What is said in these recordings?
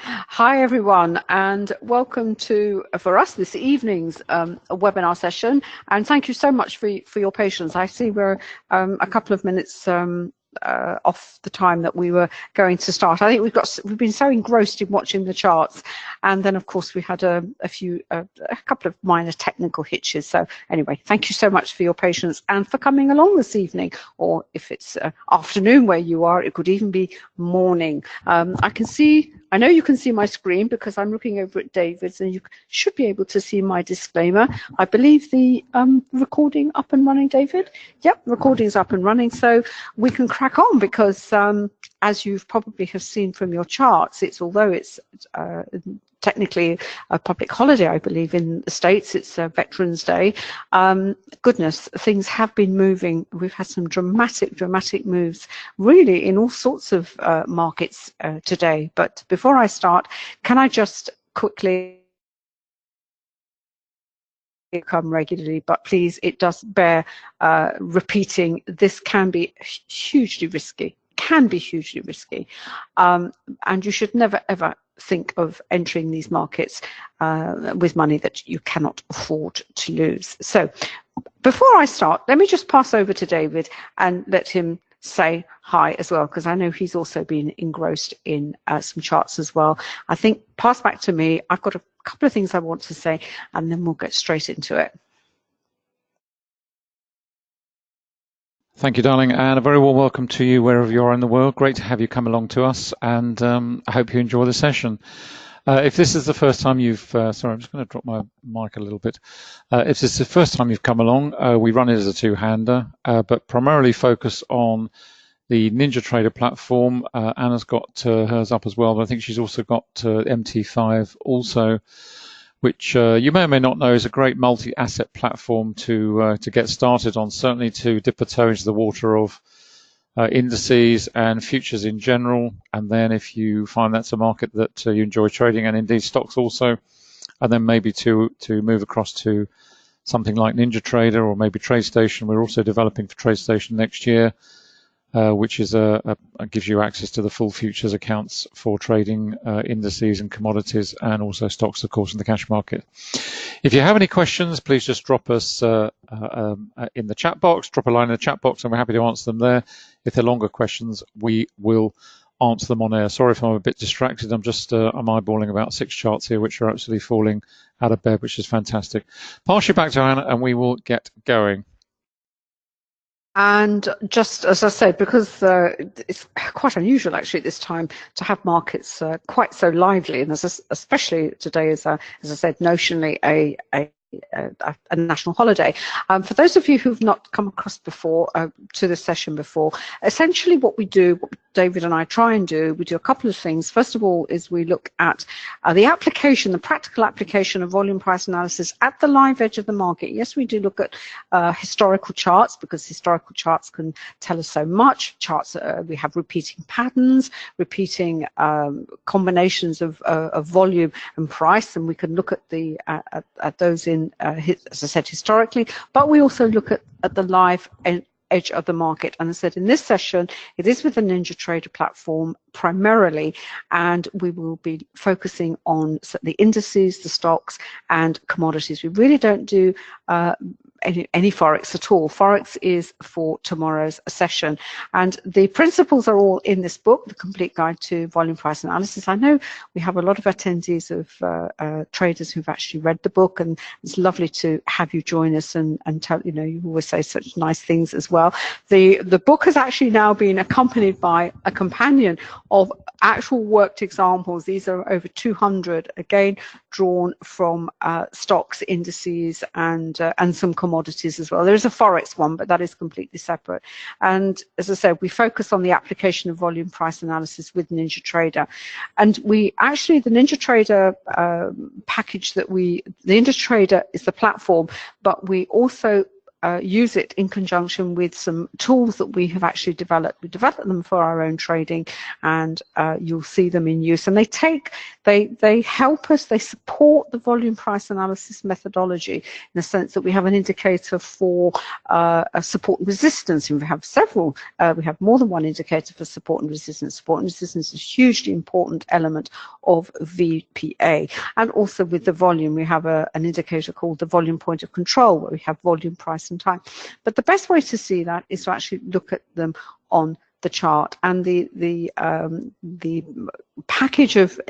Hi everyone, and welcome to, for us, this evening's webinar session. And thank you so much for your patience. I see we're a couple of minutes off the time that we were going to start. I think we've been so engrossed in watching the charts, and then of course we had a couple of minor technical hitches. So anyway, thank you so much for your patience and for coming along this evening, or if it's afternoon where you are, it could even be morning. I know you can see my screen because I'm looking over at David's, and you should be able to see my disclaimer. I believe the recording up and running, David? Yep, recording's up and running, so we can crack on because as you've probably have seen from your charts, although it's technically a public holiday, I believe, in the States, it's Veterans Day. Goodness, things have been moving. We've had some dramatic moves, really, in all sorts of markets today. But before I start, can I just quickly come regularly, but please, it does bear repeating, this can be hugely risky. And you should never ever think of entering these markets with money that you cannot afford to lose. So before I start, let me just pass over to David and let him say hi as well, because I know he's also been engrossed in some charts as well. I think pass back to me. I've got a couple of things I want to say, and then we'll get straight into it. Thank you, darling, and a very warm welcome to you wherever you are in the world. Great to have you come along to us, and I hope you enjoy the session. If this is the first time you've, sorry, I'm just going to drop my mic a little bit. If this is the first time you've come along, we run it as a two-hander, but primarily focus on the NinjaTrader platform. Anna's got hers up as well, but I think she's also got MT5 also, which you may or may not know is a great multi-asset platform to get started on, certainly to dip a toe into the water of indices and futures in general. And then if you find that's a market that you enjoy trading, and indeed stocks also, and then maybe to move across to something like NinjaTrader or maybe TradeStation. We're also developing for TradeStation next year, which is gives you access to the full futures accounts for trading indices and commodities, and also stocks, of course, in the cash market. If you have any questions, please just drop us in the chat box, drop a line in the chat box, and we're happy to answer them there. If they're longer questions, we will answer them on air. Sorry if I'm a bit distracted. I'm eyeballing about 6 charts here, which are absolutely falling out of bed, which is fantastic. Pass you back to Anna, and we will get going. And just as I said, because it's quite unusual actually at this time to have markets quite so lively, and especially today is, as I said, notionally a national holiday. For those of you who've not come across before to this session before, essentially what we do, what David and I try and do, we do a couple of things. First of all is we look at the practical application of volume price analysis at the live edge of the market. Yes, we do look at historical charts, because historical charts can tell us so much. Charts, we have repeating patterns, repeating combinations of volume and price, and we can look at those in, as I said, historically, but we also look at the live edge of the market. And as I said, in this session, it is with the NinjaTrader platform primarily, and we will be focusing on the indices, the stocks, and commodities. We really don't do any Forex at all. Forex is for tomorrow's session. And the principles are all in this book, The Complete Guide to Volume Price Analysis. I know we have a lot of attendees of traders who've actually read the book, and it's lovely to have you join us and tell, you always say such nice things as well. The book has actually now been accompanied by a companion of actual worked examples. These are over 200, again, drawn from stocks, indices, and some commodities as well. There is a Forex one, but that is completely separate. And as I said, we focus on the application of volume price analysis with NinjaTrader. And we actually, the NinjaTrader package the NinjaTrader is the platform, but we also use it in conjunction with some tools that we have actually developed. We developed them for our own trading, and you'll see them in use. And they help us, they support the volume price analysis methodology in the sense that we have an indicator for a support and resistance. And we have several, we have more than one indicator for support and resistance. Support and resistance is a hugely important element of VPA. And also with the volume, we have an indicator called the volume point of control, where we have volume, price and time. But the best way to see that is to actually look at them on the chart. And the package of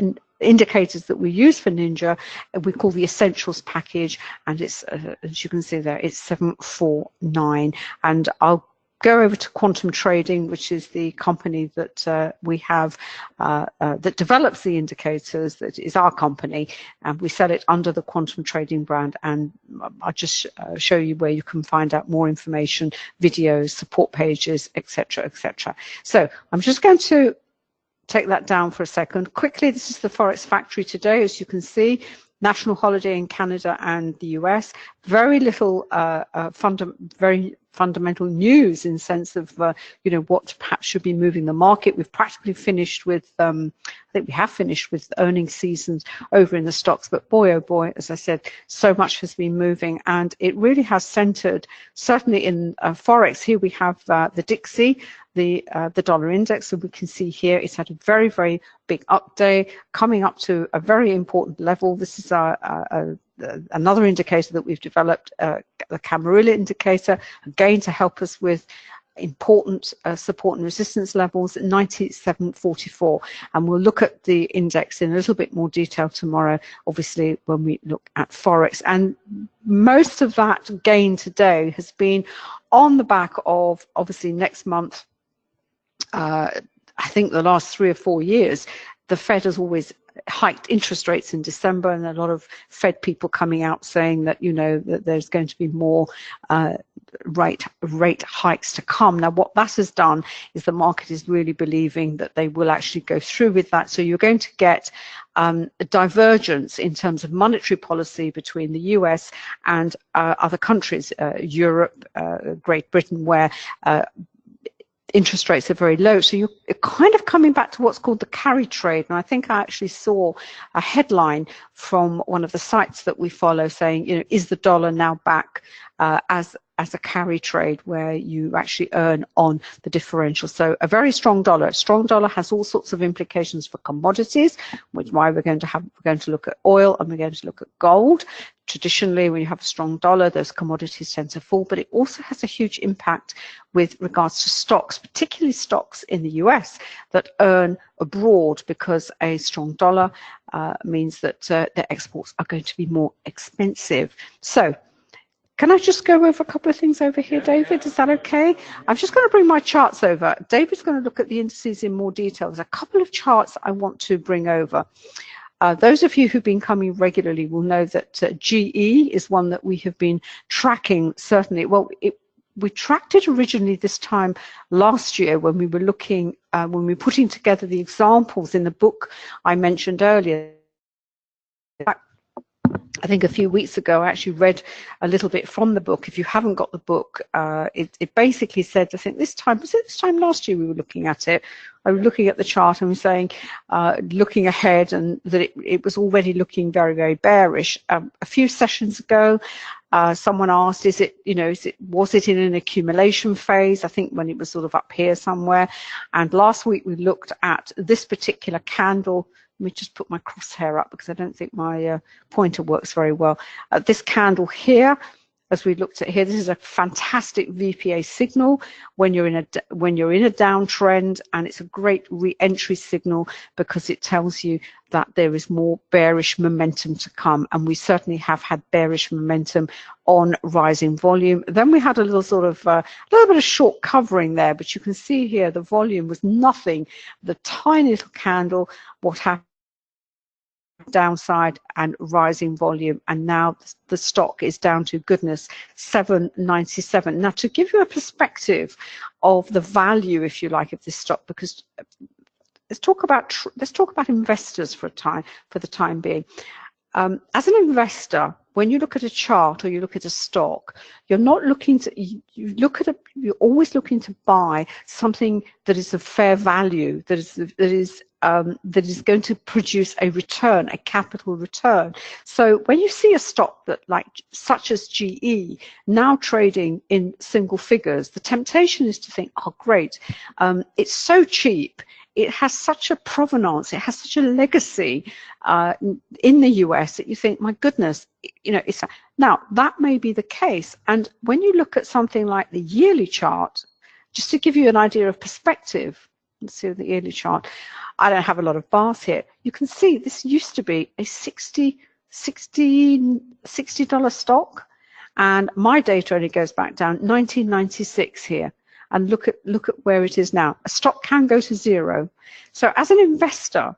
indicators that we use for Ninja, we call the Essentials package, and it's as you can see there, it's 749. And I'll go over to Quantum Trading, which is the company that we have that develops the indicators, that is our company, and we sell it under the Quantum Trading brand. And I'll just show you where you can find out more information, videos, support pages, etc., etc. So I'm just going to take that down for a second. Quickly, this is the Forex Factory today, as you can see. National holiday in Canada and the US. Very little very fundamental news in sense of you know, what perhaps should be moving the market. We've practically finished with I think we have finished with earnings seasons over in the stocks, but boy oh boy, as I said, so much has been moving, and it really has centered certainly in Forex. Here we have the Dixie, the dollar index, and we can see here it's had a very, very big up day, coming up to a very important level. This is another indicator that we've developed, the Camarilla indicator, again to help us with important support and resistance levels at 97.44, and we'll look at the index in a little bit more detail tomorrow, obviously, when we look at Forex. And most of that gain today has been on the back of, obviously, next month. I think the last 3 or 4 years, the Fed has always hiked interest rates in December, and a lot of Fed people coming out saying that, you know, that there's going to be more rate hikes to come. Now, what that has done is the market is really believing that they will actually go through with that. So you're going to get a divergence in terms of monetary policy between the US and other countries, Europe, Great Britain, where interest rates are very low. So you're kind of coming back to what's called the carry trade. And I think I actually saw a headline from one of the sites that we follow saying, you know, is the dollar now back as a carry trade where you actually earn on the differential? So a very strong dollar. A strong dollar has all sorts of implications for commodities, which is why we're going to look at oil, and we're going to look at gold. Traditionally, when you have a strong dollar, those commodities tend to fall, but it also has a huge impact with regards to stocks, particularly stocks in the US that earn abroad, because a strong dollar means that their exports are going to be more expensive. So can I just go over a couple of things over here, David? Is that okay? I'm just going to bring my charts over. David's going to look at the indices in more detail. There's a couple of charts I want to bring over. Those of you who've been coming regularly will know that GE is one that we have been tracking, certainly. Well, we tracked it originally this time last year when we were looking, when we were putting together the examples in the book I mentioned earlier. I think a few weeks ago, I actually read a little bit from the book. If you haven't got the book, it basically said, I think this time, was it this time last year we were looking at it? I was looking at the chart and was saying, looking ahead, and that it was already looking very, very bearish. A few sessions ago, someone asked, was it in an accumulation phase? I think when it was sort of up here somewhere. And last week we looked at this particular candle. Let me just put my crosshair up because I don't think my pointer works very well. This candle here, as we looked at here, this is a fantastic VPA signal when you're in a downtrend, and it's a great re-entry signal because it tells you that there is more bearish momentum to come, and we certainly have had bearish momentum on rising volume. Then we had a little sort of a little bit of short covering there, but you can see here the volume was nothing, the tiny little candle. What happened? Downside and rising volume, and now the stock is down to, goodness, 797. Now, to give you a perspective of the value, if you like, of this stock, because let's talk about investors for the time being. As an investor, when you look at a chart or you look at a stock, you're not looking to, you're always looking to buy something that is of fair value, that is going to produce a return, a capital return. So when you see a stock that, like, such as GE, now trading in single figures, the temptation is to think, oh, great, it's so cheap. It has such a provenance, it has such a legacy in the US that you think, my goodness, now that may be the case. And when you look at something like the yearly chart, just to give you an idea of perspective, let's see the yearly chart. I don't have a lot of bars here. You can see this used to be a $60 stock, and my data only goes back down 1996 here. And look at where it is now. A stock can go to zero. So as an investor,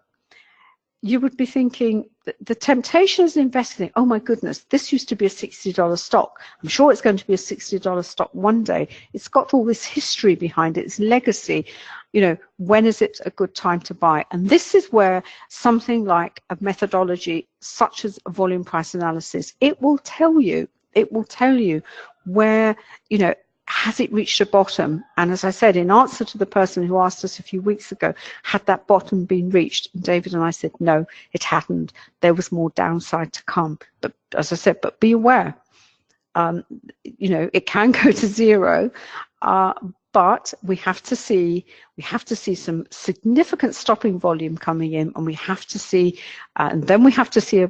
you would be thinking, the temptation as an investor, oh my goodness, this used to be a $60 stock. I'm sure it's going to be a $60 stock one day. It's got all this history behind it, its legacy. When is it a good time to buy? And this is where something like a methodology such as a volume price analysis, it will tell you where, has it reached a bottom? And as I said, in answer to the person who asked us a few weeks ago, had that bottom been reached? And David and I said, no, it hadn't. There was more downside to come. But as I said, but be aware, it can go to zero, but we have to see some significant stopping volume coming in, and we have to see, and then we have to see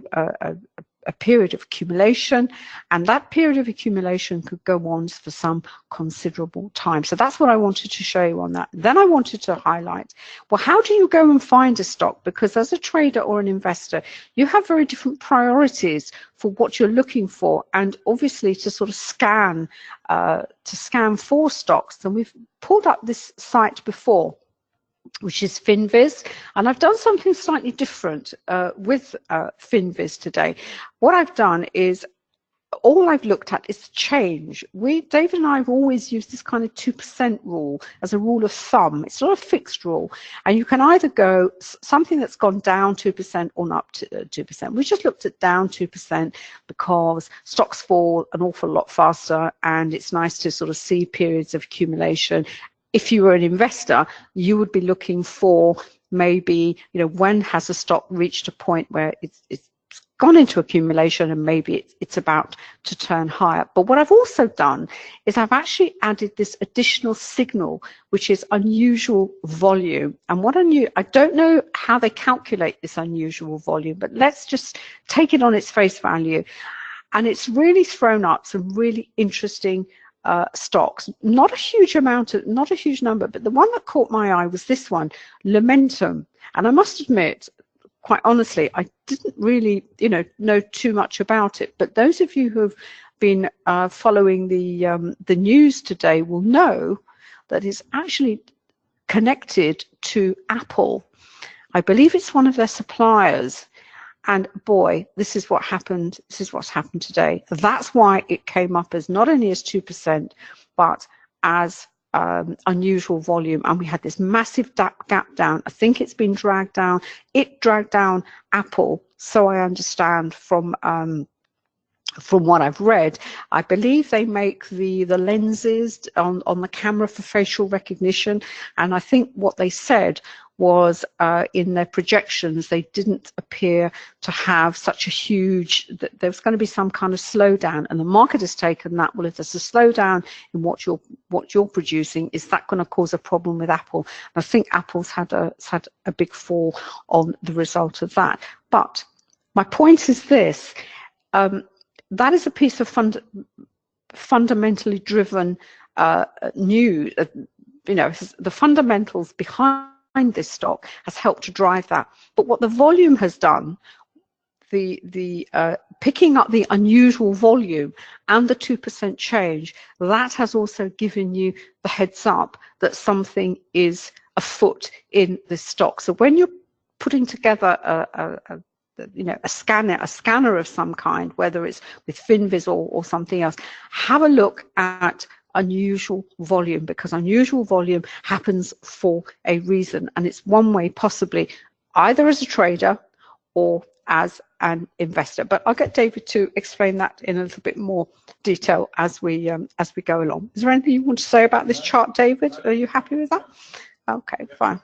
a period of accumulation, and that period of accumulation could go on for some considerable time. So that's what I wanted to show you on that. Then I wanted to highlight, well, how do you go and find a stock? Because as a trader or an investor, you have very different priorities for what you're looking for, and obviously to sort of scan for stocks. And we've pulled up this site before, which is Finviz, and I've done something slightly different with Finviz today. What I've done is, all I've looked at is change. David and I have always used this kind of 2% rule as a rule of thumb. It's not a fixed rule, and you can either go something that's gone down 2% or up to 2%. We just looked at down 2% because stocks fall an awful lot faster, and it's nice to sort of see periods of accumulation. If you were an investor, you would be looking for maybe, when has a stock reached a point where it's gone into accumulation and maybe it's about to turn higher. But what I've also done is I've actually added this additional signal, which is unusual volume. And I don't know how they calculate this unusual volume, but let's just take it on its face value. And it's really thrown up some really interesting stocks. Not a huge number, but the one that caught my eye was this one, Lamentum. And I must admit, quite honestly, I didn't really, know too much about it. But those of you who have been following the news today will know that it's actually connected to Apple. I believe it's one of their suppliers. And boy, this is what happened. This is what's happened today. That's why it came up as not only as 2%, but as unusual volume. And we had this massive gap down. I think it's been dragged down. It dragged down Apple, so I understand from what I've read. I believe they make the lenses on the camera for facial recognition. And I think what they said was in their projections, they didn't appear to have such a huge, that there was going to be some kind of slowdown, and the market has taken that. Well, if there's a slowdown in what you're producing, is that going to cause a problem with Apple? And I think Apple's had a big fall on the result of that. But my point is this, that is a piece of fundamentally driven news. The fundamentals behind this stock has helped to drive that. But what the volume has done, the picking up the unusual volume and the 2% change, that has also given you the heads up that something is afoot in this stock. So when you're putting together a scanner of some kind, whether it's with Finviz or something else, have a look at unusual volume, because unusual volume happens for a reason, and it's one way possibly, either as a trader or as an investor. But I'll get David to explain that in a little bit more detail as we go along. Is there anything you want to say about this chart, David? Are you happy with that? Okay, fine.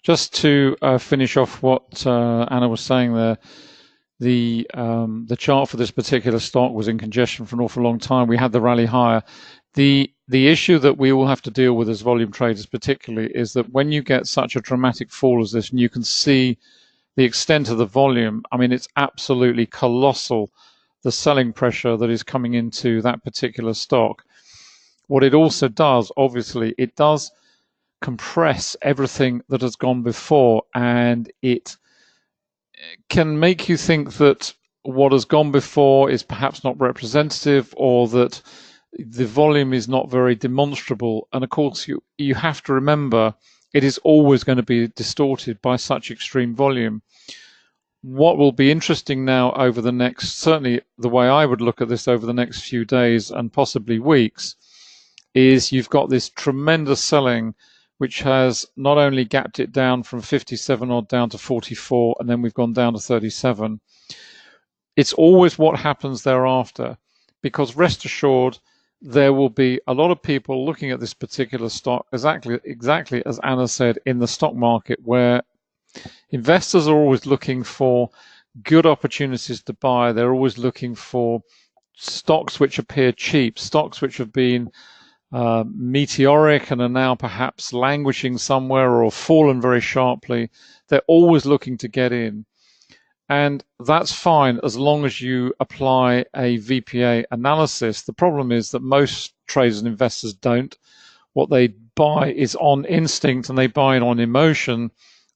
Just to finish off what Anna was saying there, the chart for this particular stock was in congestion for an awful long time. We had the rally higher. The issue that we all have to deal with as volume traders particularly is that when you get such a dramatic fall as this, and you can see the extent of the volume, I mean, it's absolutely colossal, the selling pressure that is coming into that particular stock. What it also does, obviously, it does compress everything that has gone before, and it can make you think that what has gone before is perhaps not representative, or that the volume is not very demonstrable. And of course, you have to remember it is always going to be distorted by such extreme volume. What will be interesting now over the next, certainly the way I would look at this over the next few days and possibly weeks, is you've got this tremendous selling which has not only gapped it down from 57 odd down to 44, and then we've gone down to 37. It's always what happens thereafter, because rest assured, there will be a lot of people looking at this particular stock, exactly as Anna said, in the stock market, where investors are always looking for good opportunities to buy. They're always looking for stocks which appear cheap, stocks which have been meteoric and are now perhaps languishing somewhere or fallen very sharply. They're always looking to get in. And that's fine as long as you apply a VPA analysis. The problem is that most traders and investors don't. What they buy is on instinct, and they buy it on emotion,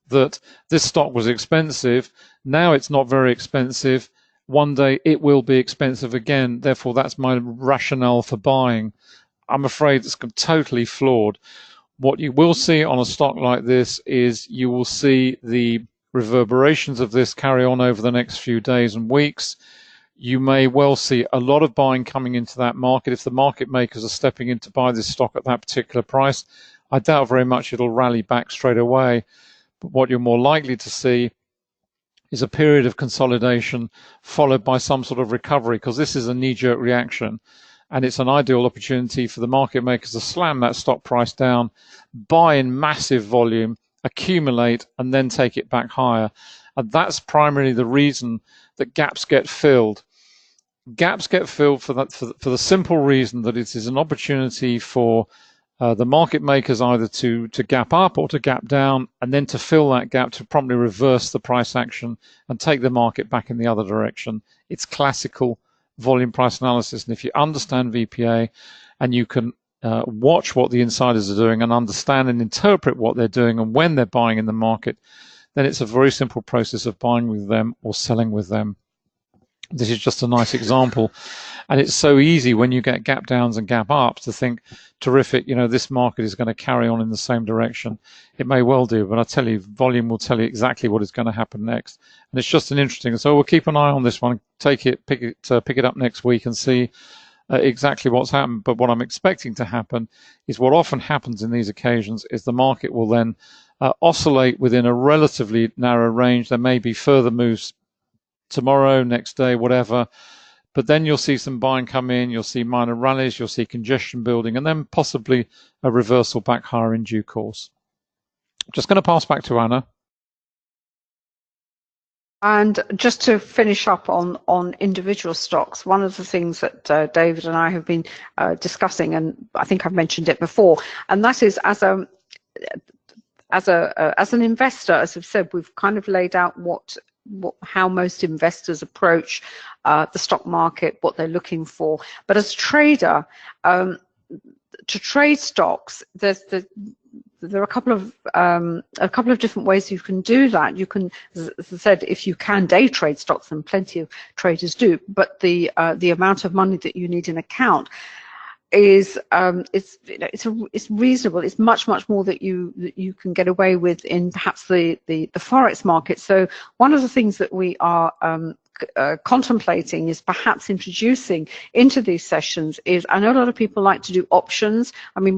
that this stock was expensive. Now it's not very expensive. One day it will be expensive again. Therefore, that's my rationale for buying. I'm afraid it's totally flawed. What you will see on a stock like this is you will see the reverberations of this carry on over the next few days and weeks. You may well see a lot of buying coming into that market. If the market makers are stepping in to buy this stock at that particular price, I doubt very much it'll rally back straight away. But what you're more likely to see is a period of consolidation followed by some sort of recovery, because this is a knee-jerk reaction. And it's an ideal opportunity for the market makers to slam that stock price down, buy in massive volume, accumulate, and then take it back higher. And that's primarily the reason that gaps get filled. Gaps get filled for the simple reason that it is an opportunity for the market makers either to gap up or to gap down, and then to fill that gap to promptly reverse the price action and take the market back in the other direction. It's classical volume price analysis. And if you understand VPA and you can watch what the insiders are doing and understand and interpret what they're doing and when they're buying in the market, then it's a very simple process of buying with them or selling with them. This is just a nice example. And it's so easy when you get gap downs and gap ups to think, terrific, you know, this market is going to carry on in the same direction. It may well do, but I tell you, volume will tell you exactly what is going to happen next. And it's just an interesting, so we'll keep an eye on this one, pick it up next week and see exactly what's happened. But what I'm expecting to happen is what often happens in these occasions is the market will then oscillate within a relatively narrow range. There may be further moves tomorrow, next day, whatever. But then you'll see some buying come in, you'll see minor rallies, you'll see congestion building, and then possibly a reversal back higher in due course. Just going to pass back to Anna. And just to finish up on individual stocks, one of the things that David and I have been discussing, and I think I've mentioned it before, and that is as an investor, as I've said, we've kind of laid out how most investors approach the stock market, what they're looking for. But as a trader, to trade stocks, there are a couple of different ways you can do that. You can, as I said, if you can day trade stocks, and plenty of traders do, but the amount of money that you need in account is it's reasonable. It's much more that you can get away with in perhaps the forex market. So one of the things that we are contemplating is perhaps introducing into these sessions is, I know a lot of people like to do options. I mean,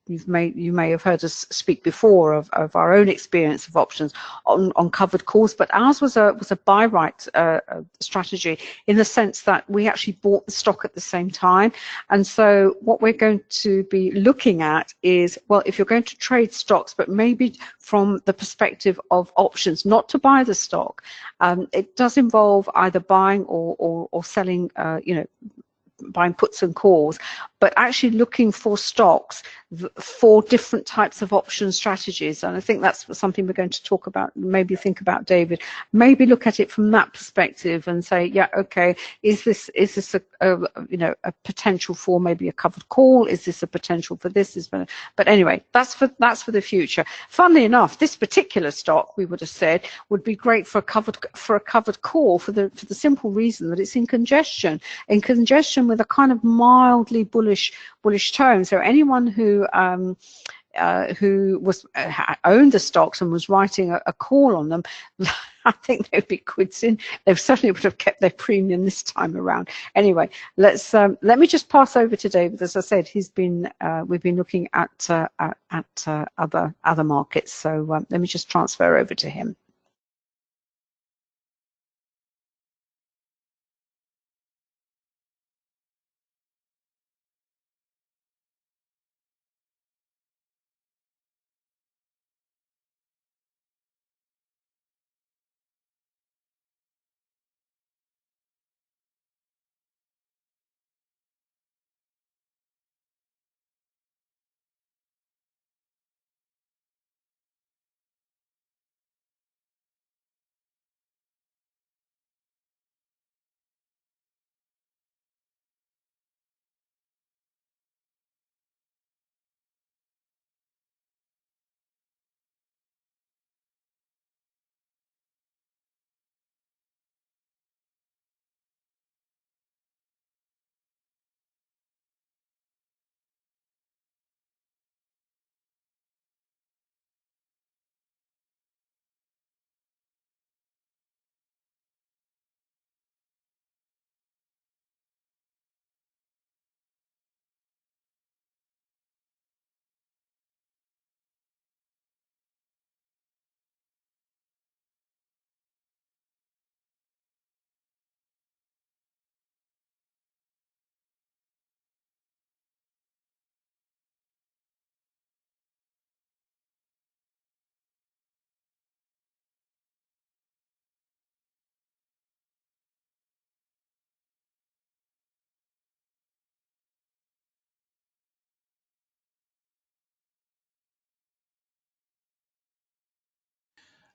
you may have heard us speak before of our own experience of options on covered calls, but ours was a buy right strategy, in the sense that we actually bought the stock at the same time. And so what we're going to be looking at is, well, if you're going to trade stocks, but maybe from the perspective of options, not to buy the stock, it does involve either buying or selling, buying puts and calls, but actually looking for stocks for different types of option strategies. And I think that's something we're going to talk about, maybe think about, David. Maybe look at it from that perspective and say, yeah, okay, is this a potential for maybe a covered call? Is this a potential for this? But anyway, that's for the future. Funnily enough, this particular stock, we would have said, would be great for a covered call, for the simple reason that it's in congestion with a kind of mildly bullish tone. So anyone who was owned the stocks and was writing a call on them, I think they'd be quids in. They certainly would have kept their premium this time around. Anyway, let me just pass over to David. As I said, we've been looking at other markets. So let me just transfer over to him.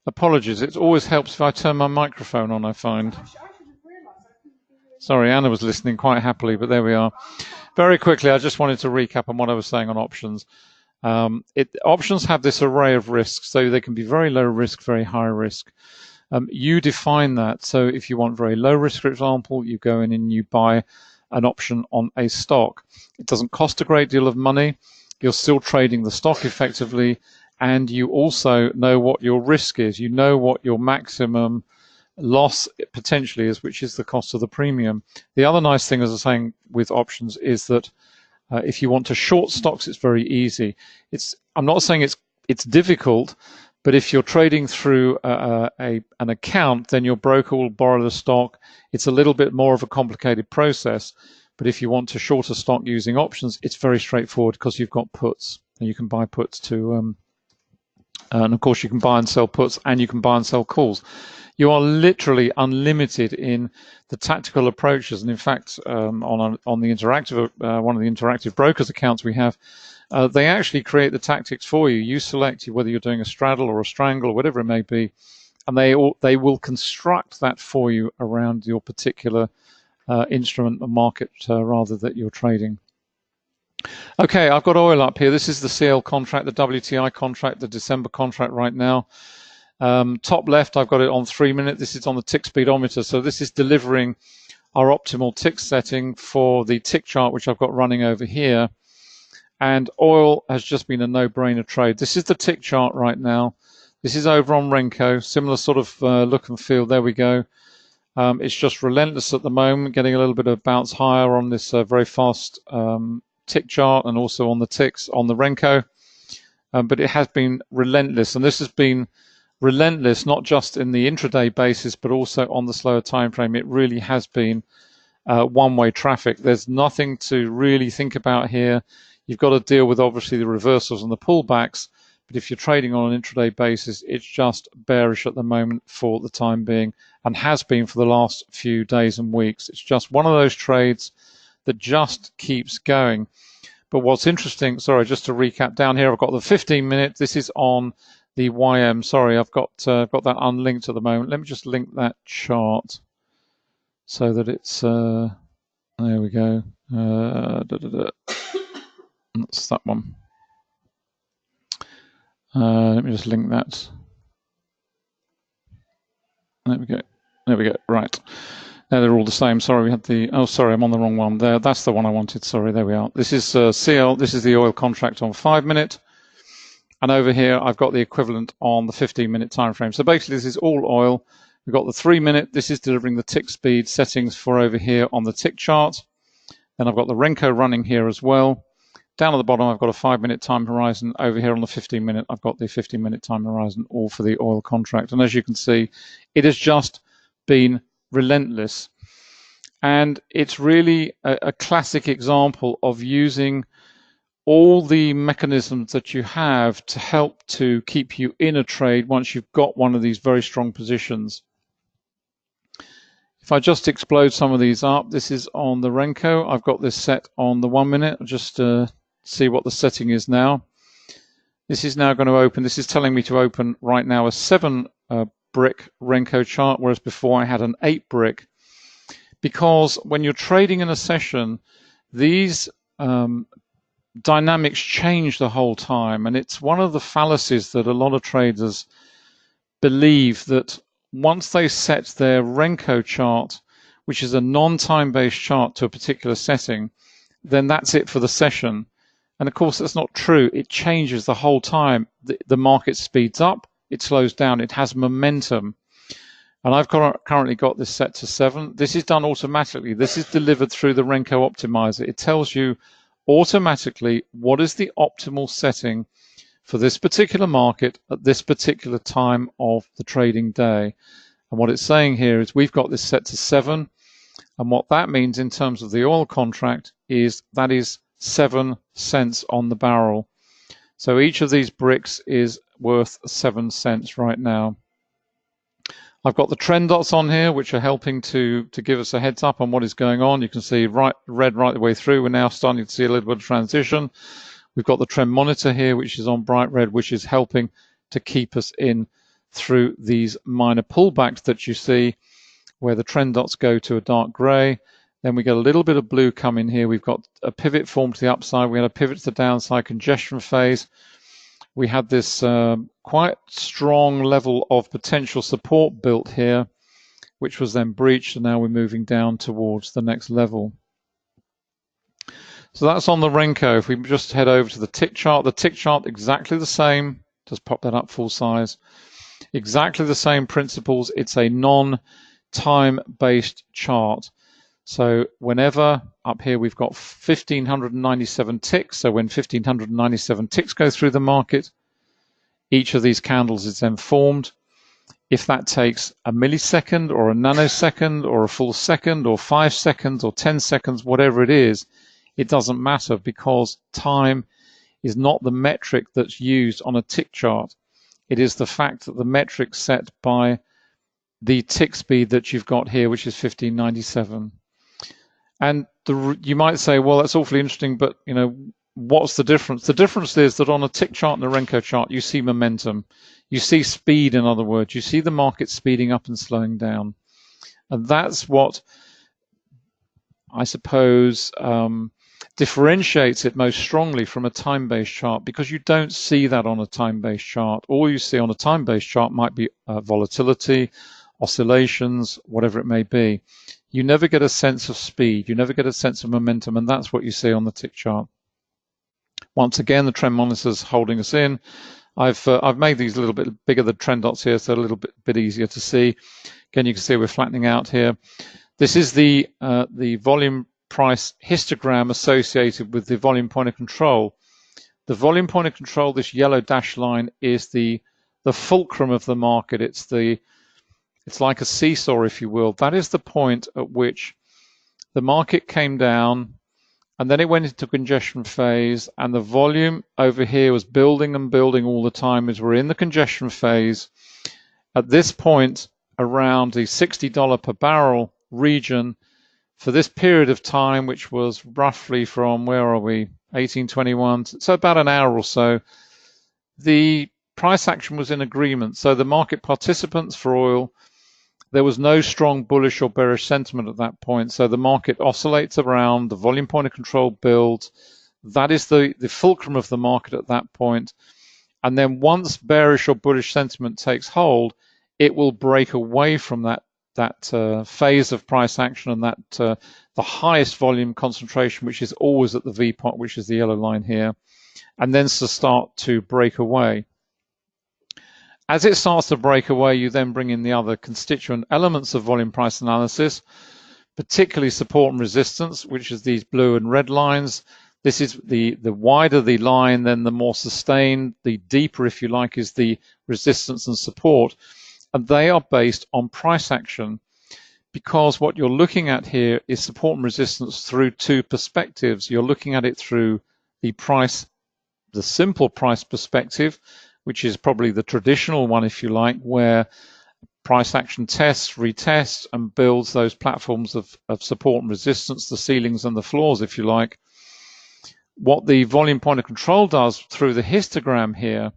Apologies, it always helps if I turn my microphone on, I find. Sorry, Anna was listening quite happily, but there we are. Very quickly, I just wanted to recap on what I was saying on options. Options have this array of risks, so they can be very low risk, very high risk. You define that. So if you want very low risk, for example, you go in and you buy an option on a stock. It doesn't cost a great deal of money. You're still trading the stock effectively, and you also know what your risk is. You know what your maximum loss potentially is, which is the cost of the premium. The other nice thing, as I was saying, with options is that if you want to short stocks, it's very easy. I'm not saying it's difficult, but if you're trading through an account, then your broker will borrow the stock. It's a little bit more of a complicated process. But if you want to short a stock using options, it's very straightforward because you've got puts, and you can buy puts to, and of course you can buy and sell puts, and you can buy and sell calls. You are literally unlimited in the tactical approaches, and in fact, on the interactive one of the interactive brokers accounts we have, they actually create the tactics for you. You select whether you're doing a straddle or a strangle or whatever it may be, and they will construct that for you around your particular instrument or market rather that you're trading. Okay, I've got oil up here. This is the CL contract, the WTI contract, the December contract right now. Top left, I've got it on 3 minute. This is on the tick speedometer. So this is delivering our optimal tick setting for the tick chart, which I've got running over here. And oil has just been a no-brainer trade. This is the tick chart right now. This is over on Renko, similar sort of look and feel. There we go. It's just relentless at the moment, getting a little bit of bounce higher on this very fast tick chart and also on the ticks on the Renko. But it has been relentless, and this has been relentless not just in the intraday basis but also on the slower time frame. It really has been one-way traffic. There's nothing to really think about here. You've got to deal with obviously the reversals and the pullbacks, but if you're trading on an intraday basis, it's just bearish at the moment for the time being, and has been for the last few days and weeks. It's just one of those trades that just keeps going. But what's interesting, sorry, just to recap down here, I've got the 15-minute. This is on the YM. Sorry, I've got that unlinked at the moment. Let me just link that chart so that it's there we go. That's that one. Let me just link that. There we go. There we go. Right. Now they're all the same. Sorry, we had the. Oh, sorry, I'm on the wrong one. There, that's the one I wanted. Sorry, there we are. This is CL. This is the oil contract on 5-minute, and over here I've got the equivalent on the 15-minute time frame. So basically, this is all oil. We've got the 3-minute. This is delivering the tick speed settings for over here on the tick chart. Then I've got the Renko running here as well. Down at the bottom, I've got a 5-minute time horizon. Over here on the 15-minute, I've got the 15-minute time horizon, all for the oil contract. And as you can see, it has just been relentless. And it's really a classic example of using all the mechanisms that you have to help to keep you in a trade once you've got one of these very strong positions. If I just explode some of these up, this is on the Renko. I've got this set on the 1-minute. I'll just see what the setting is now. This is now going to open. This is telling me to open right now a 7-brick Renko chart, whereas before I had an 8-brick. Because when you're trading in a session, these dynamics change the whole time. And it's one of the fallacies that a lot of traders believe, that once they set their Renko chart, which is a non-time-based chart, to a particular setting, then that's it for the session. And of course, that's not true. It changes the whole time. The market speeds up, it slows down, it has momentum. And I've currently got this set to 7. This is done automatically. This is delivered through the Renko optimizer. It tells you automatically what is the optimal setting for this particular market at this particular time of the trading day. And what it's saying here is we've got this set to 7. And what that means in terms of the oil contract is that is 7 cents on the barrel. So each of these bricks is worth 7 cents right now. I've got the trend dots on here, which are helping to give us a heads up on what is going on. You can see red right the way through. We're now starting to see a little bit of transition. We've got the trend monitor here, which is on bright red, which is helping to keep us in through these minor pullbacks that you see, where the trend dots go to a dark gray. Then we get a little bit of blue come in here. We've got a pivot formed to the upside. We had a pivot to the downside congestion phase. We had this quite strong level of potential support built here, which was then breached, and now we're moving down towards the next level. So that's on the Renko. If we just head over to the tick chart exactly the same. Just pop that up full size. Exactly the same principles. It's a non-time-based chart. So whenever, up here we've got 1,597 ticks. So when 1,597 ticks go through the market, each of these candles is then formed. If that takes a millisecond or a nanosecond or a full second or 5 seconds or 10 seconds, whatever it is, it doesn't matter, because time is not the metric that's used on a tick chart. It is the fact that the metric set by the tick speed that you've got here, which is 1597. And you might say, well, that's awfully interesting, but you know, what's the difference? The difference is that on a tick chart and a Renko chart, you see momentum. You see speed, in other words. You see the market speeding up and slowing down. And that's what, I suppose, differentiates it most strongly from a time-based chart, because you don't see that on a time-based chart. All you see on a time-based chart might be volatility, oscillations, whatever it may be. You never get a sense of speed. You never get a sense of momentum, and that's what you see on the tick chart. Once again, the trend monitor's holding us in. I've made these a little bit bigger, the trend dots here, so a little bit easier to see. Again, you can see we're flattening out here. This is the volume price histogram associated with the volume point of control. The volume point of control, this yellow dashed line, is the fulcrum of the market. It's like a seesaw, if you will. That is the point at which the market came down, and then it went into congestion phase, and the volume over here was building and building all the time as we're in the congestion phase. At this point, around the $60 per barrel region, for this period of time, which was roughly from, where are we, 1821, so about an hour or so, the price action was in agreement. So the market participants for oil, there was no strong bullish or bearish sentiment at that point. So the market oscillates around, the volume point of control builds. That is the fulcrum of the market at that point. And then once bearish or bullish sentiment takes hold, it will break away from that phase of price action and that the highest volume concentration, which is always at the VPOC, which is the yellow line here, and then to start to break away. As it starts to break away, you then bring in the other constituent elements of volume price analysis, particularly support and resistance, which is these blue and red lines. This is the wider the line, then the more sustained, the deeper, if you like, is the resistance and support. And they are based on price action, because what you're looking at here is support and resistance through two perspectives. You're looking at it through the simple price perspective, which is probably the traditional one, if you like, where price action tests, retests, and builds those platforms of support and resistance, the ceilings and the floors, if you like. What the volume point of control does through the histogram here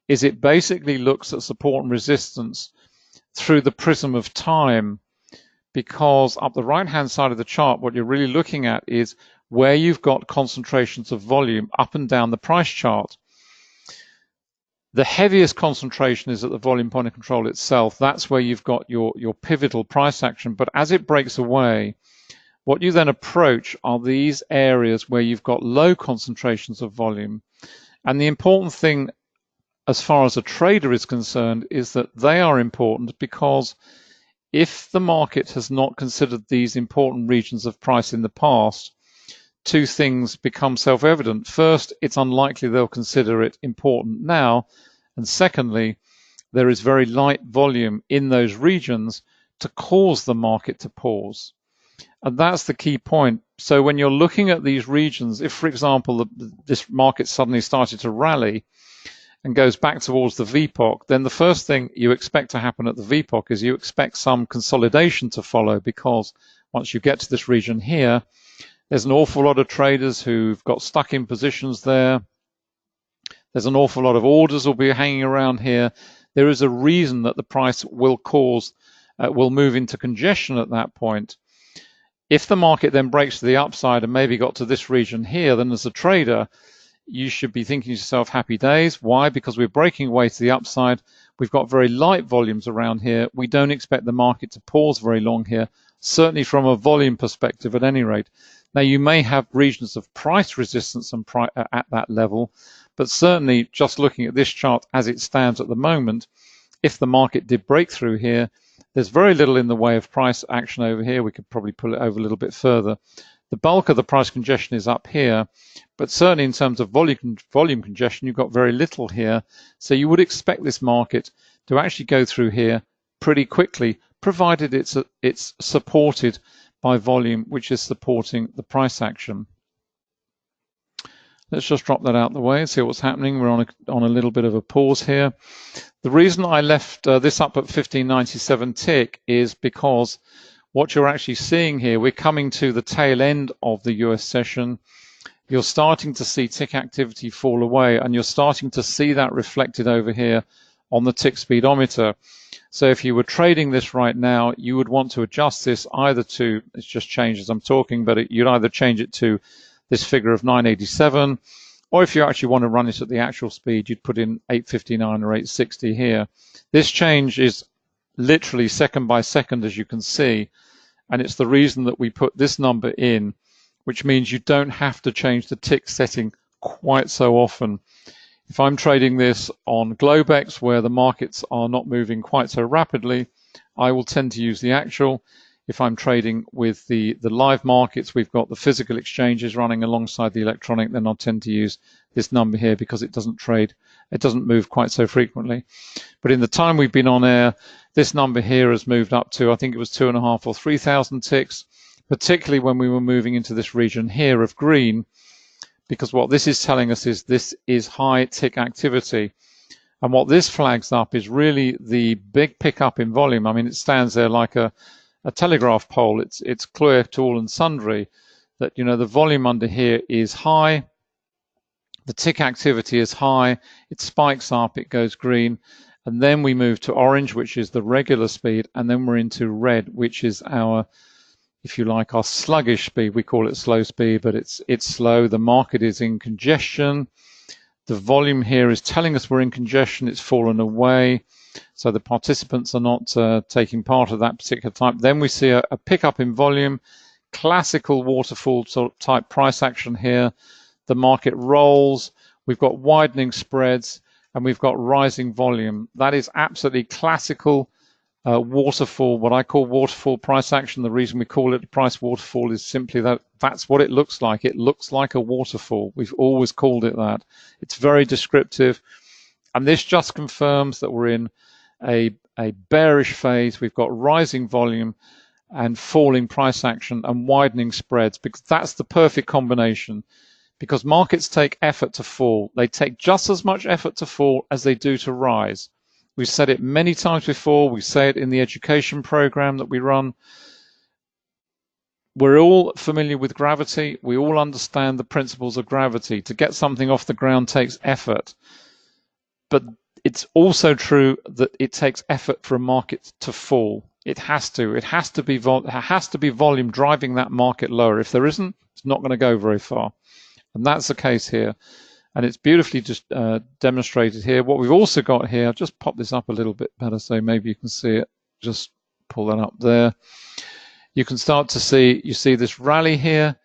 is it basically looks at support and resistance through the prism of time, because up the right-hand side of the chart, what you're really looking at is where you've got concentrations of volume up and down the price chart. The heaviest concentration is at the volume point of control itself. That's where you've got your pivotal price action. But as it breaks away, what you then approach are these areas where you've got low concentrations of volume. And the important thing as far as a trader is concerned is that they are important, because if the market has not considered these important regions of price in the past, two things become self-evident. First, it's unlikely they'll consider it important now. And secondly, there is very light volume in those regions to cause the market to pause. And that's the key point. So when you're looking at these regions, if, for example, this market suddenly started to rally and goes back towards the VPOC, then the first thing you expect to happen at the VPOC is you expect some consolidation to follow, because once you get to this region here, there's an awful lot of traders who've got stuck in positions there. There's an awful lot of orders will be hanging around here. There is a reason that the price will move into congestion at that point. If the market then breaks to the upside and maybe got to this region here, then as a trader, you should be thinking to yourself, happy days. Why? Because we're breaking away to the upside. We've got very light volumes around here. We don't expect the market to pause very long here, certainly from a volume perspective at any rate. Now, you may have regions of price resistance and at that level, but certainly just looking at this chart as it stands at the moment, if the market did break through here, there's very little in the way of price action over here. We could probably pull it over a little bit further. The bulk of the price congestion is up here, but certainly in terms of volume congestion, you've got very little here. So you would expect this market to actually go through here pretty quickly, provided it's supported by volume, which is supporting the price action. Let's just drop that out the way and see what's happening. We're on a little bit of a pause here. The reason I left this up at 1597 tick is because what you're actually seeing here, we're coming to the tail end of the US session. You're starting to see tick activity fall away, and you're starting to see that reflected over here on the tick speedometer. So if you were trading this right now, you would want to adjust this either to, it's just changed as I'm talking, but you'd either change it to this figure of 987, or if you actually want to run it at the actual speed, you'd put in 859 or 860 here. This change is literally second by second, as you can see, and it's the reason that we put this number in, which means you don't have to change the tick setting quite so often. If I'm trading this on Globex, where the markets are not moving quite so rapidly, I will tend to use the actual. If I'm trading with the live markets, we've got the physical exchanges running alongside the electronic, then I'll tend to use this number here because it doesn't move quite so frequently. But in the time we've been on air, this number here has moved up to, I think it was 2,500 or 3,000 ticks, particularly when we were moving into this region here of green, because what this is telling us is this is high tick activity. And what this flags up is really the big pickup in volume. I mean, it stands there like a telegraph pole. It's clear to all and sundry that, you know, the volume under here is high, the tick activity is high, it spikes up, it goes green, and then we move to orange, which is the regular speed, and then we're into red, which is our, if you like, our sluggish speed. We call it slow speed, but it's slow. The market is in congestion. The volume here is telling us we're in congestion. It's fallen away. So the participants are not taking part of that particular type. Then we see a pickup in volume, classical waterfall sort of type price action here. The market rolls. We've got widening spreads and we've got rising volume. That is absolutely classical waterfall, what I call waterfall price action. The reason we call it a price waterfall is simply that that's what it looks like. It looks like a waterfall. We've always called it that. It's very descriptive. And this just confirms that we're in a bearish phase. We've got rising volume and falling price action and widening spreads, because that's the perfect combination. Because markets take effort to fall. They take just as much effort to fall as they do to rise. We've said it many times before. We say it in the education program that we run. We're all familiar with gravity. We all understand the principles of gravity. To get something off the ground takes effort. But it's also true that it takes effort for a market to fall. It has to. It has to be volume driving that market lower. If there isn't, it's not going to go very far. And that's the case here. And it's beautifully just demonstrated here. What we've also got here, I'll just pop this up a little bit better so maybe you can see it. Just pull that up there. You can start to see, you see this rally here,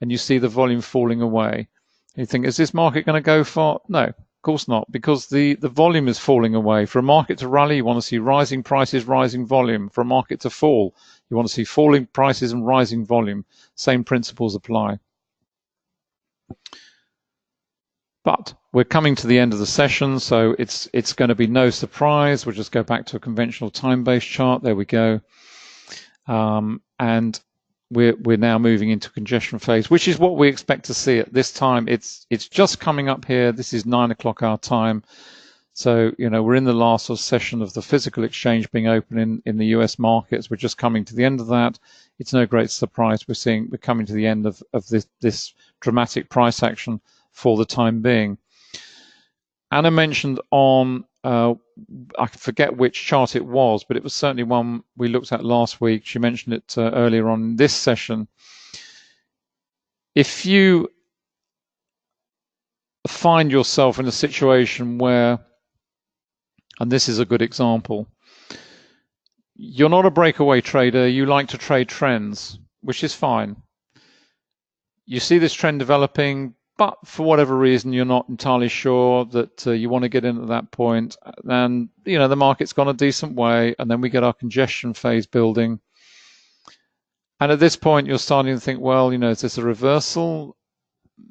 and you see the volume falling away. You think, is this market going to go far? No, of course not, because the volume is falling away. For a market to rally, you want to see rising prices, rising volume. For a market to fall, you want to see falling prices and rising volume. Same principles apply. But we're coming to the end of the session, so it's going to be no surprise. We'll just go back to a conventional time-based chart. There we go. And we're now moving into congestion phase, which is what we expect to see at this time. It's just coming up here. This is 9 o'clock our time. So, you know, we're in the last sort of session of the physical exchange being open in the US markets. We're just coming to the end of that. It's no great surprise. We're coming to the end of this dramatic price action for the time being. Anna mentioned on, I forget which chart it was, but it was certainly one we looked at last week. She mentioned it earlier on in this session. If you find yourself in a situation where, and this is a good example, you're not a breakaway trader, you like to trade trends, which is fine. You see this trend developing, but for whatever reason, you're not entirely sure that you want to get in at that point. And, you know, the market's gone a decent way, and then we get our congestion phase building. And at this point, you're starting to think, well, you know, is this a reversal?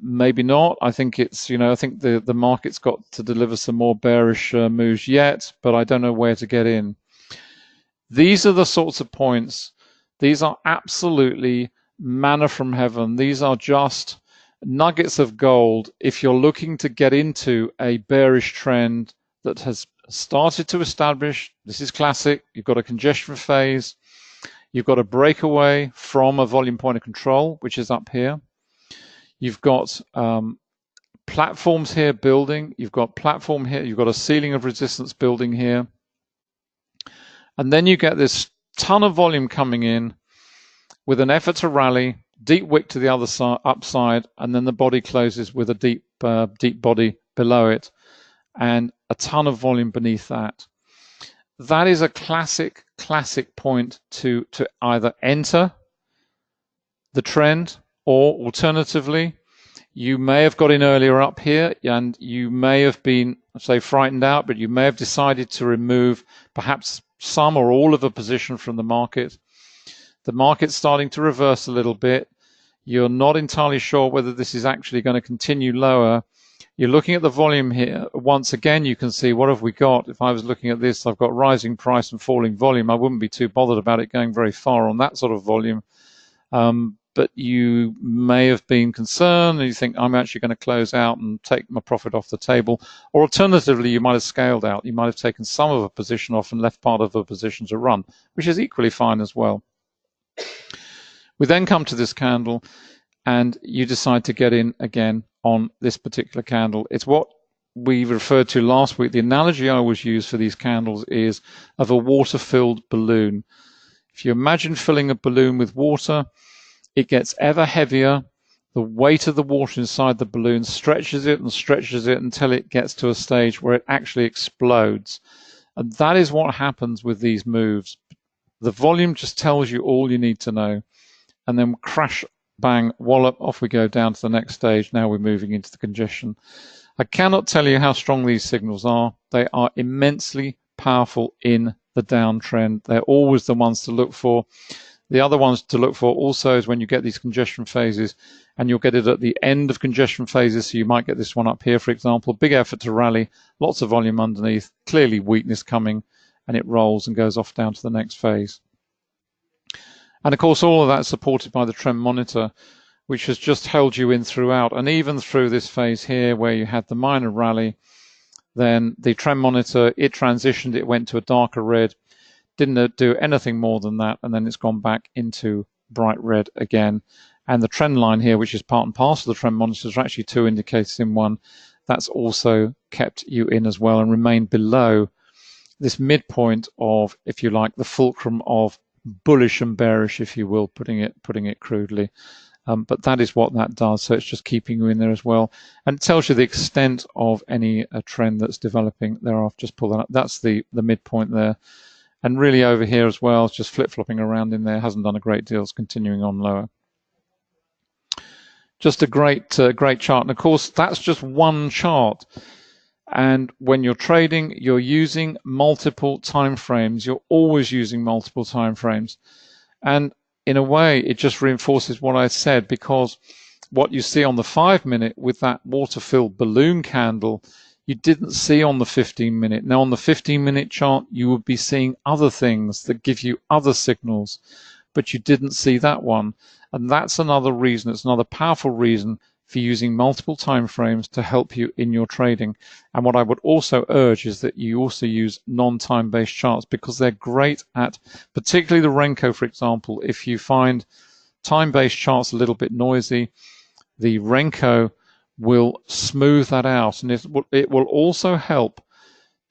Maybe not. I think it's, you know, I think the market's got to deliver some more bearish moves yet, but I don't know where to get in. These are the sorts of points. These are absolutely manna from heaven. These are just nuggets of gold if you're looking to get into a bearish trend that has started to establish. This is classic. You've got a congestion phase. You've got a breakaway from a volume point of control, which is up here. You've got platforms here building. You've got platform here. You've got a ceiling of resistance building here. And then you get this ton of volume coming in with an effort to rally, deep wick to the other side, upside, and then the body closes with a deep body below it and a ton of volume beneath that. That is a classic point to either enter the trend, or alternatively, you may have got in earlier up here and you may have been, say, frightened out, but you may have decided to remove perhaps some or all of a position from the market. The market's starting to reverse a little bit. You're not entirely sure whether this is actually going to continue lower. You're looking at the volume here. Once again, you can see, what have we got? If I was looking at this, I've got rising price and falling volume. I wouldn't be too bothered about it going very far on that sort of volume. But you may have been concerned and you think, I'm actually going to close out and take my profit off the table. Or alternatively, you might have scaled out. You might have taken some of a position off and left part of a position to run, which is equally fine as well. We then come to this candle and you decide to get in again on this particular candle. It's what we referred to last week. The analogy I always use for these candles is of a water-filled balloon. If you imagine filling a balloon with water, it gets ever heavier. The weight of the water inside the balloon stretches it until it gets to a stage where it actually explodes. And that is what happens with these moves. The volume just tells you all you need to know. And then crash, bang, wallop, off we go down to the next stage. Now we're moving into the congestion. I cannot tell you how strong these signals are. They are immensely powerful in the downtrend. They're always the ones to look for. The other ones to look for also is when you get these congestion phases, and you'll get it at the end of congestion phases. So you might get this one up here, for example, big effort to rally, lots of volume underneath, clearly weakness coming, and it rolls and goes off down to the next phase. And of course, all of that is supported by the trend monitor, which has just held you in throughout. And even through this phase here where you had the minor rally, then the trend monitor, it transitioned, it went to a darker red, didn't do anything more than that, and then it's gone back into bright red again. And the trend line here, which is part and parcel of the trend monitor, is actually two indicators in one. That's also kept you in as well and remained below this midpoint of, if you like, the fulcrum of bullish and bearish, if you will, putting it crudely. But that is what that does. So it's just keeping you in there as well. And it tells you the extent of any trend that's developing thereafter. Just pull that up. That's the midpoint there. And really over here as well, it's just flip-flopping around in there. Hasn't done a great deal. It's continuing on lower. Just a great chart. And of course, that's just one chart. And when you're trading, you're using multiple time frames. You're always using multiple time frames. And in a way, it just reinforces what I said, because what you see on the 5-minute with that water-filled balloon candle, you didn't see on the 15-minute. Now, on the 15-minute chart, you would be seeing other things that give you other signals, but you didn't see that one. And that's another reason, it's another powerful reason for using multiple time frames to help you in your trading. And what I would also urge is that you also use non-time based charts, because they're great at, particularly the Renko, for example. If you find time-based charts a little bit noisy, the Renko will smooth that out, and it will also help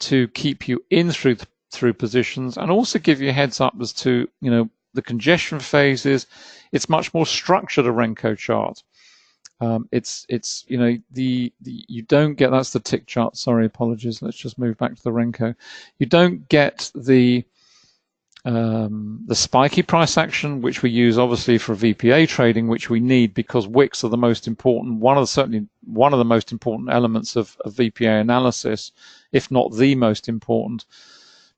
to keep you in through positions, and also give you a heads up as to, you know, the congestion phases. It's much more structured, a Renko chart. It's you know, you don't get, that's the tick chart, sorry, apologies, let's just move back to the Renko. You don't get the spiky price action, which we use obviously for VPA trading, which we need because wicks are the most important, certainly one of the most important elements of VPA analysis, if not the most important.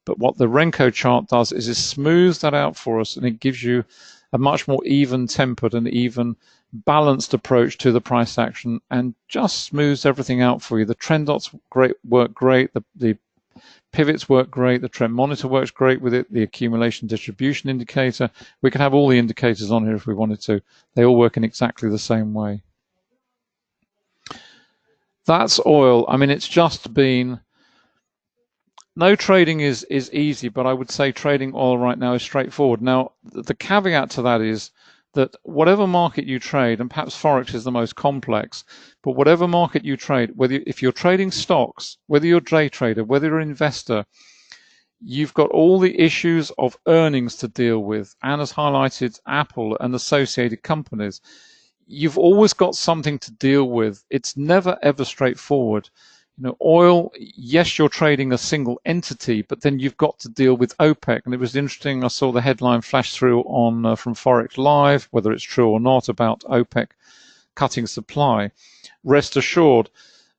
But what the Renko chart does is it smooths that out for us, and it gives you a much more even-tempered and even balanced approach to the price action, and just smooths everything out for you. The trend dots work great, the pivots work great, the trend monitor works great with it, the accumulation distribution indicator. We can have all the indicators on here if we wanted to. They all work in exactly the same way. That's oil. I mean, it's just been, no trading is easy, but I would say trading oil right now is straightforward. Now, the caveat to that is that whatever market you trade, and perhaps Forex is the most complex, but whatever market you trade, if you're trading stocks, whether you're a day trader, whether you're an investor, you've got all the issues of earnings to deal with. Anne has highlighted Apple and associated companies. You've always got something to deal with. It's never ever straightforward. You know, oil, yes, you're trading a single entity, but then you've got to deal with OPEC. And it was interesting, I saw the headline flash through on from Forex Live, whether it's true or not, about OPEC cutting supply. Rest assured,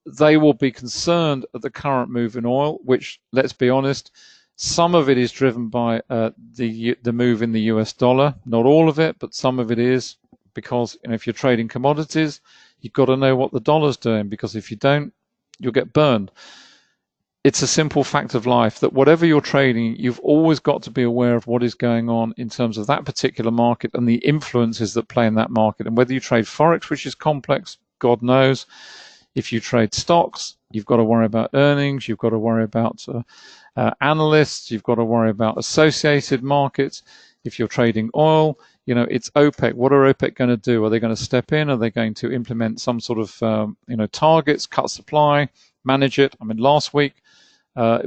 they will be concerned at the current move in oil, which, let's be honest, Some of it is driven by the move in the US dollar. Not all of it, but some of it is, because if you're trading commodities, you've got to know what the dollar's doing, because if you don't, you'll get burned. It's a simple fact of life that whatever you're trading, you've always got to be aware of what is going on in terms of that particular market and the influences that play in that market. And whether you trade Forex, which is complex, God knows. If you trade stocks, you've got to worry about earnings, you've got to worry about analysts, you've got to worry about associated markets. If you're trading oil, it's OPEC. What are OPEC going to do? Are they going to step in? Are they going to implement some sort of targets, cut supply, manage it? I mean, last week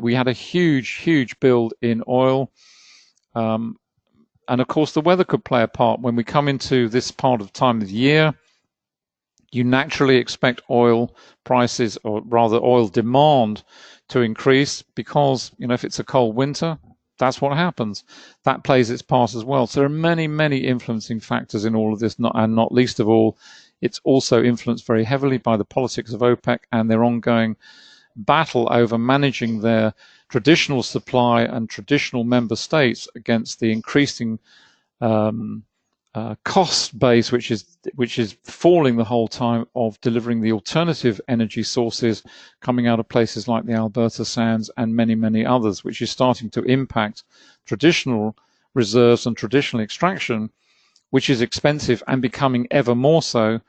we had a huge build in oil. And of course, the weather could play a part. When we come into this part of time of the year, you naturally expect oil prices, or rather oil demand, to increase, because if it's a cold winter, that's what happens. That plays its part as well. So there are many influencing factors in all of this, and not least of all, it's also influenced very heavily by the politics of OPEC and their ongoing battle over managing their traditional supply and traditional member states against the increasing cost base, which is falling the whole time, of delivering the alternative energy sources coming out of places like the Alberta Sands and many others, which is starting to impact traditional reserves and traditional extraction, which is expensive and becoming ever more so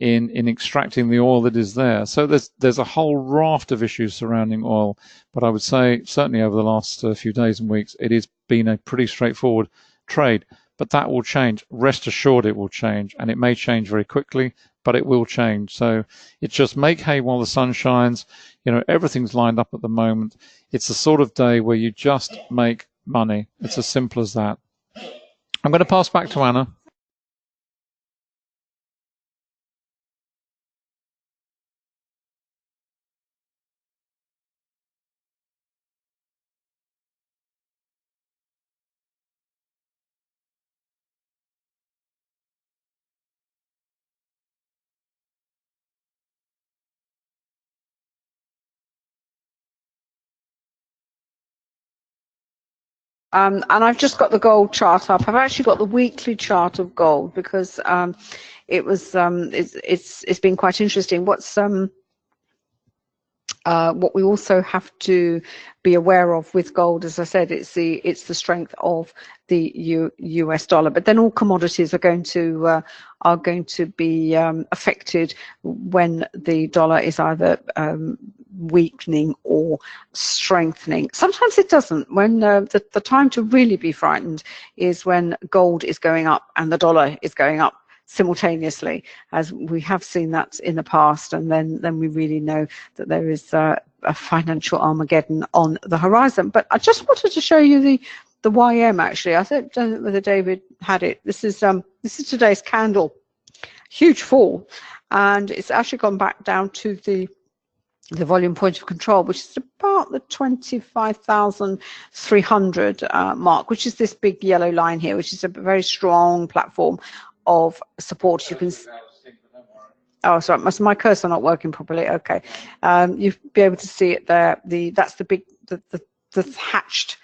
in extracting the oil that is there. So there's a whole raft of issues surrounding oil, but I would say certainly over the last few days and weeks, it has been a pretty straightforward trade. But that will change. Rest assured it will change, and it may change very quickly, but it will change. So it's just make hay while the sun shines. Everything's lined up at the moment. It's the sort of day where you just make money. It's as simple as that. I'm going to pass back to Anna. And I've just got the gold chart up. I've actually got the weekly chart of gold, because it's been quite interesting. What we also have to be aware of with gold, as I said, it's the strength of the US dollar. But then all commodities are going to be affected when the dollar is either weakening or strengthening. Sometimes it doesn't. When the time to really be frightened is when gold is going up and the dollar is going up simultaneously, as we have seen that in the past, and then we really know that there is a financial Armageddon on the horizon. But I just wanted to show you the YM. Actually, I don't know whether David had it. This is today's candle. Huge fall, and it's actually gone back down to the volume point of control, which is about the 25,300 mark, which is this big yellow line here, which is a very strong platform of support. You can. Oh, sorry, my cursor not working properly. Okay, you'll be able to see it there. That's the big, the hatched,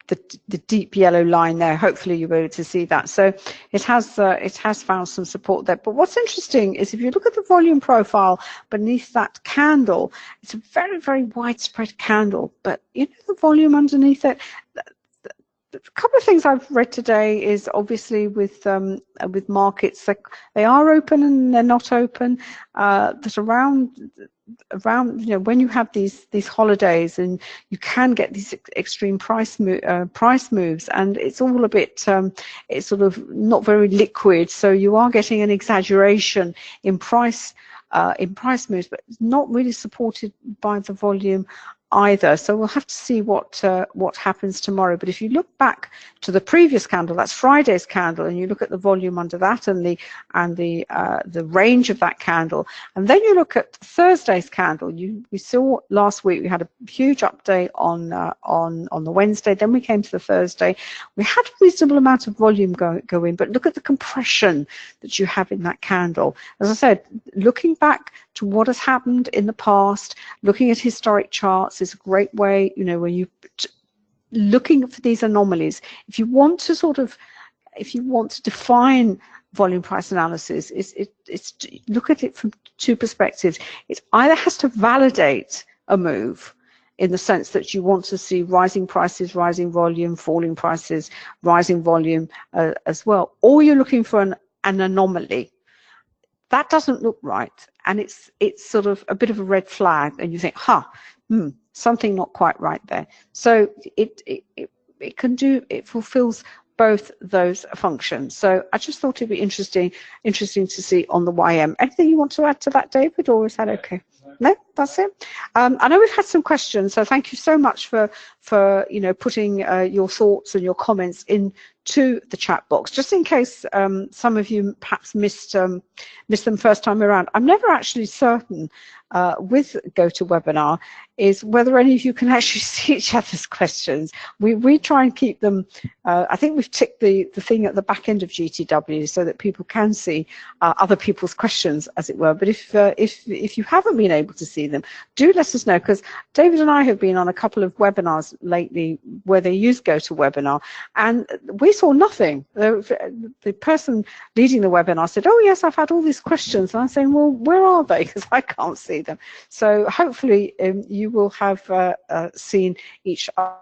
the deep yellow line there. Hopefully you'll be able to see that. So it has found some support there. But what's interesting is if you look at the volume profile beneath that candle, it's a very widespread candle. But the volume underneath it. A couple of things I've read today is obviously with markets, they are open and they're not open. That around when you have these holidays, and you can get these extreme price moves, and it's all a bit it's sort of not very liquid. So you are getting an exaggeration in price moves, but not really supported by the volume either. So we'll have to see what happens tomorrow. But if you look back to the previous candle, that's Friday's candle, and you look at the volume under that and the range of that candle, and then you look at Thursday's candle. We saw last week we had a huge update on the Wednesday. Then we came to the Thursday. We had a reasonable amount of volume go in, but look at the compression that you have in that candle. As I said, looking back to what has happened in the past, looking at historic charts is a great way, when you looking for these anomalies. If you want to define volume price analysis, it's look at it from two perspectives. It either has to validate a move in the sense that you want to see rising prices, rising volume, falling prices, rising volume as well, or you're looking for an anomaly. That doesn't look right, and it's sort of a bit of a red flag, and you think, something not quite right there. So it fulfills both those functions. So I just thought it'd be interesting to see on the YM. Anything you want to add to that, David, or is that okay? No, that's it. I know we've had some questions, so thank you so much for putting your thoughts and your comments into the chat box. Just in case some of you perhaps missed them first time around, I'm never actually certain with GoToWebinar is whether any of you can actually see each other's questions. We try and keep them. I think we've ticked the thing at the back end of GTW so that people can see other people's questions, as it were. But if you haven't been able to see them, do let us know, because David and I have been on a couple of webinars lately where they use GoToWebinar, and we saw nothing. The person leading the webinar said, "Oh yes, I've had all these questions," and I'm saying, "Well, where are they? Because I can't see them." So hopefully you will have seen each other.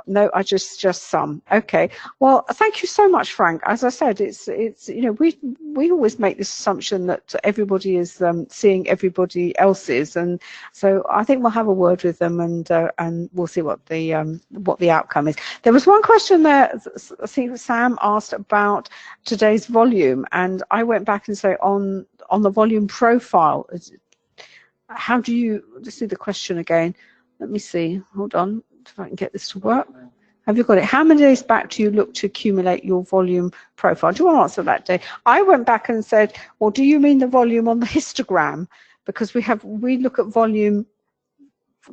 No, I just some. Okay. Well, thank you so much, Frank. As I said, it's we always make this assumption that everybody is seeing everybody else's, and so I think we'll have a word with them, and we'll see what the outcome is. There was one question there. I think Sam asked about today's volume, and I went back and say on the volume profile. How do you? Let's see the question again. Let me see. Hold on. If I can get this to work. Have you got it? How many days back do you look to accumulate your volume profile? Do you want to answer that, Dave? I went back and said, well, do you mean the volume on the histogram? Because we look at volume.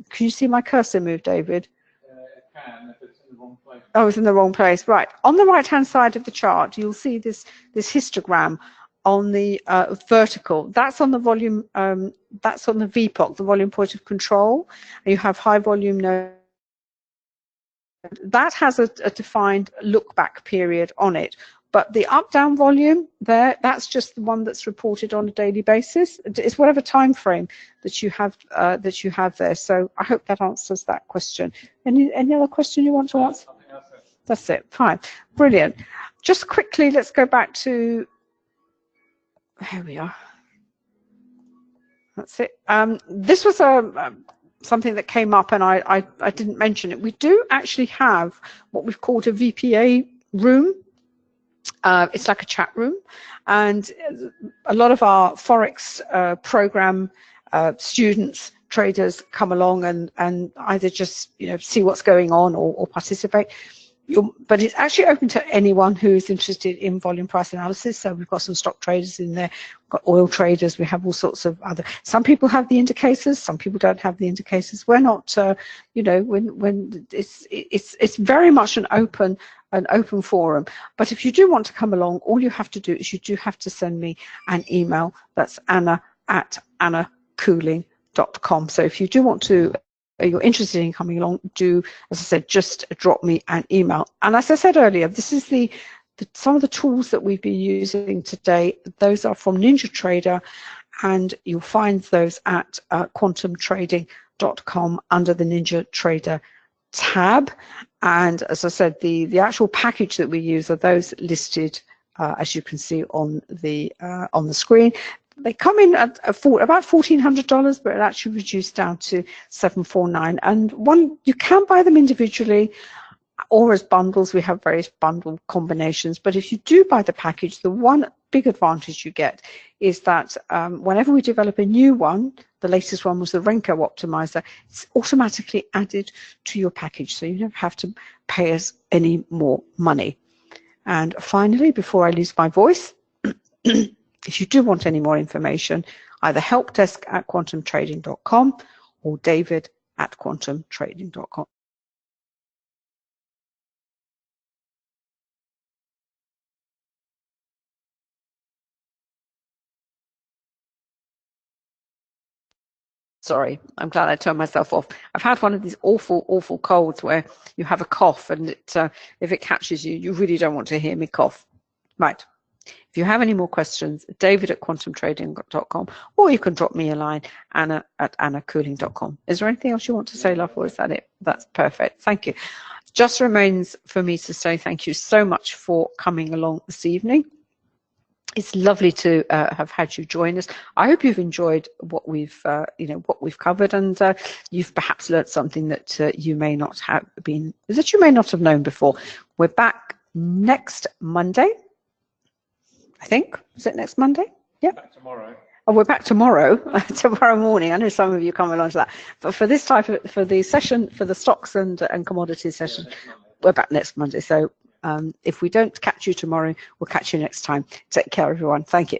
Can you see my cursor move, David? It can, if it's in the wrong place. Oh, it's in the wrong place. Right. On the right-hand side of the chart, you'll see this histogram on the vertical. That's on the volume. That's on the VPOC, the volume point of control. And you have high volume node. That has a defined look back period on it, but the up down volume there, that's just the one that's reported on a daily basis. It's whatever time frame that you have there. So I hope that answers that question. Any other question you want to answer? That's it. Fine. Brilliant. Just quickly, let's go back to, here we are. That's it. This was something that came up, and I didn't mention it. We do actually have what we've called a VPA room. It's like a chat room, and a lot of our Forex program students, traders come along and either just see what's going on or participate. But it's actually open to anyone who's interested in volume price analysis. So we've got some stock traders in there, we've got oil traders, we have all sorts of other. Some people have the indicators, some people don't have the indicators. We're not, when it's very much an open forum. But if you do want to come along, all you have to do is you do have to send me an email. That's anna@annacooling.com. So if you do want to, you're interested in coming along, do, as I said, just drop me an email. And as I said earlier, this is some of the tools that we've been using today. Those are from NinjaTrader, and you'll find those at quantumtrading.com under the NinjaTrader tab. And as I said, the actual package that we use are those listed as you can see on the screen. They come in at about $1,400, but it actually reduced down to $749. And you can buy them individually or as bundles. We have various bundle combinations. But if you do buy the package, the one big advantage you get is that whenever we develop a new one, the latest one was the Renko optimizer, it's automatically added to your package, so you don't have to pay us any more money. And finally, before I lose my voice, if you do want any more information, either helpdesk@quantumtrading.com or david@quantumtrading.com. Sorry, I'm glad I turned myself off. I've had one of these awful colds where you have a cough, and if it catches you, you really don't want to hear me cough. Right. If you have any more questions, david@quantumtrading.com, or you can drop me a line, anna@annacooling.com. Is there anything else you want to say, love, or is that it? That's perfect. Thank you. Just remains for me to say thank you so much for coming along this evening. It's lovely to have had you join us. I hope you've enjoyed what we've covered, and you've perhaps learned something that you may not have known before. We're back next Monday, I think. Is it next Monday? Yeah. Back tomorrow. Oh, we're back tomorrow, tomorrow morning. I know some of you come along to that, but for this for the session, for the stocks and commodities session, we're back next Monday. So if we don't catch you tomorrow, we'll catch you next time. Take care, everyone. Thank you.